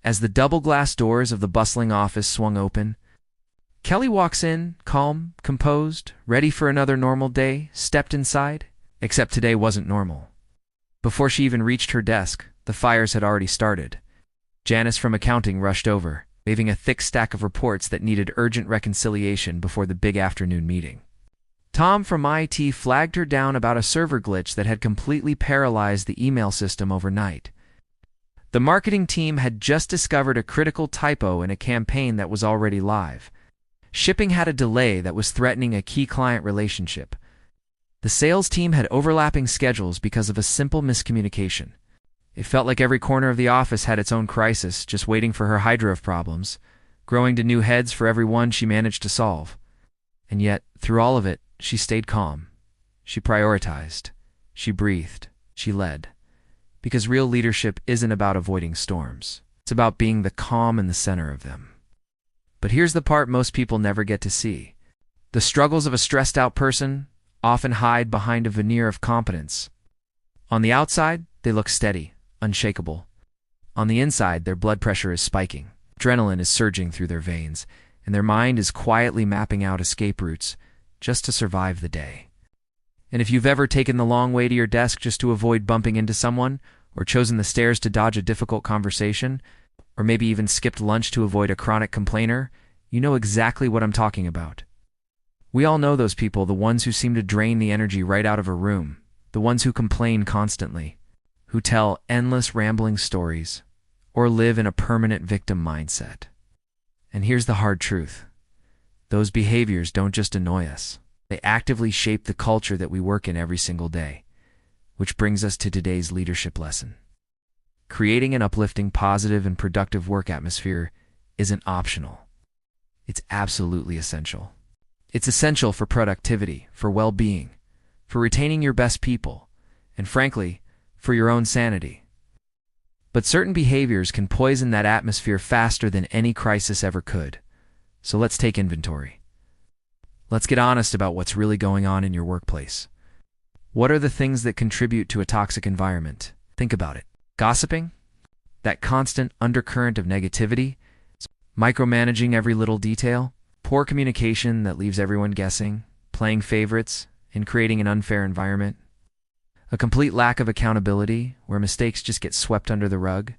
As the double glass doors of the bustling office swung open, Kelly walks in, calm, composed, ready for another normal day, stepped inside, except today wasn't normal. Before she even reached her desk, the fires had already started. Janice from accounting rushed over, waving a thick stack of reports that needed urgent reconciliation before the big afternoon meeting. Tom from IT flagged her down about a server glitch that had completely paralyzed the email system overnight. The marketing team had just discovered a critical typo in a campaign that was already live. Shipping had a delay that was threatening a key client relationship. The sales team had overlapping schedules because of a simple miscommunication. It felt like every corner of the office had its own crisis, just waiting for her hydra of problems, growing to new heads for every one she managed to solve. And yet, through all of it, she stayed calm. She prioritized. She breathed. She led. Because real leadership isn't about avoiding storms. It's about being the calm in the center of them. But here's the part most people never get to see. The struggles of a stressed-out person often hide behind a veneer of competence. On the outside, they look steady, unshakable. On the inside, their blood pressure is spiking. Adrenaline is surging through their veins, and their mind is quietly mapping out escape routes just to survive the day. And if you've ever taken the long way to your desk just to avoid bumping into someone, or chosen the stairs to dodge a difficult conversation, or maybe even skipped lunch to avoid a chronic complainer, you know exactly what I'm talking about. We all know those people, the ones who seem to drain the energy right out of a room, the ones who complain constantly, who tell endless rambling stories, or live in a permanent victim mindset. And here's the hard truth. Those behaviors don't just annoy us. They actively shape the culture that we work in every single day. Which brings us to today's leadership lesson. Creating an uplifting, positive, and productive work atmosphere isn't optional. It's absolutely essential. It's essential for productivity, for well-being, for retaining your best people, and frankly, for your own sanity. But certain behaviors can poison that atmosphere faster than any crisis ever could. So let's take inventory. Let's get honest about what's really going on in your workplace. What are the things that contribute to a toxic environment? Think about it. Gossiping? That constant undercurrent of negativity? Micromanaging every little detail? Poor communication that leaves everyone guessing? Playing favorites and creating an unfair environment? A complete lack of accountability where mistakes just get swept under the rug?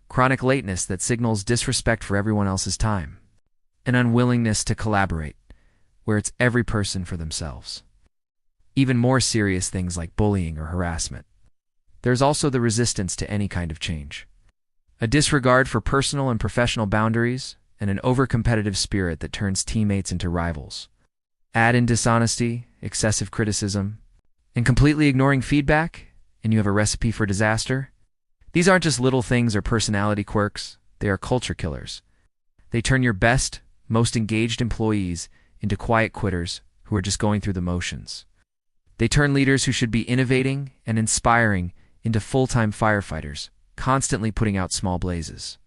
Chronic lateness that signals disrespect for everyone else's time? An unwillingness to collaborate where it's every person for themselves? Even more serious things like bullying or harassment. There's also the resistance to any kind of change. A disregard for personal and professional boundaries, and an over-competitive spirit that turns teammates into rivals. Add in dishonesty, excessive criticism, and completely ignoring feedback, and you have a recipe for disaster. These aren't just little things or personality quirks, they are culture killers. They turn your best, most engaged employees into quiet quitters who are just going through the motions. They turn leaders who should be innovating and inspiring into full-time firefighters, constantly putting out small blazes.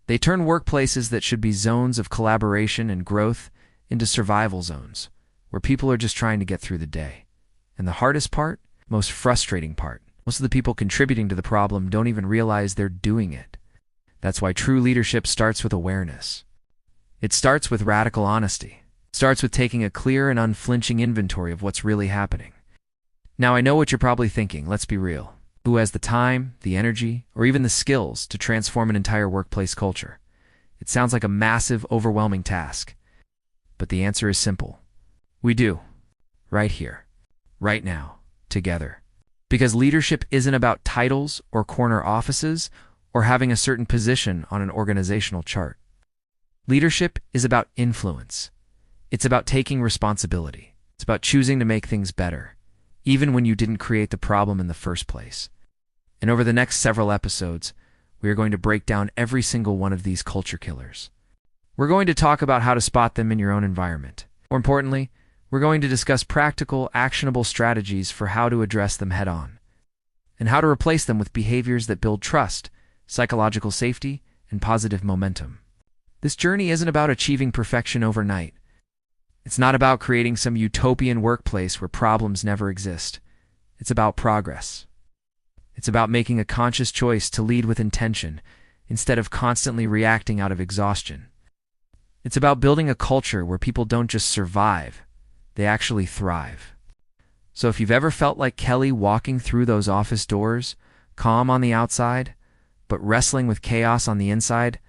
They turn workplaces that should be zones of collaboration and growth into survival zones, where people are just trying to get through the day. And the hardest part, most frustrating part, most of the people contributing to the problem don't even realize they're doing it. That's why true leadership starts with awareness. It starts with radical honesty. It starts with taking a clear and unflinching inventory of what's really happening. Now, I know what you're probably thinking, let's be real. Who has the time, the energy, or even the skills to transform an entire workplace culture? It sounds like a massive, overwhelming task. But the answer is simple. We do. Right here. Right now. Together. Because leadership isn't about titles or corner offices or having a certain position on an organizational chart. Leadership is about influence. It's about taking responsibility. It's about choosing to make things better, even when you didn't create the problem in the first place. And over the next several episodes, we are going to break down every single one of these culture killers. We're going to talk about how to spot them in your own environment. More importantly, we're going to discuss practical, actionable strategies for how to address them head-on, and how to replace them with behaviors that build trust, psychological safety, and positive momentum. This journey isn't about achieving perfection overnight. It's not about creating some utopian workplace where problems never exist. It's about progress. It's about making a conscious choice to lead with intention instead of constantly reacting out of exhaustion. It's about building a culture where people don't just survive, they actually thrive. So if you've ever felt like Kelly walking through those office doors, calm on the outside, but wrestling with chaos on the inside,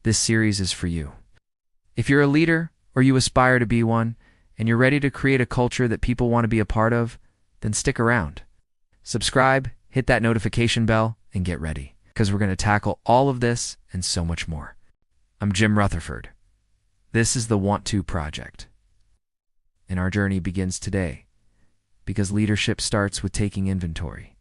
this series is for you. If you're a leader or you aspire to be one, and you're ready to create a culture that people want to be a part of, then stick around. Subscribe, hit that notification bell, and get ready, because we're going to tackle all of this and so much more. I'm Jim Rutherford. This is the Want To Project. And our journey begins today, because leadership starts with taking inventory.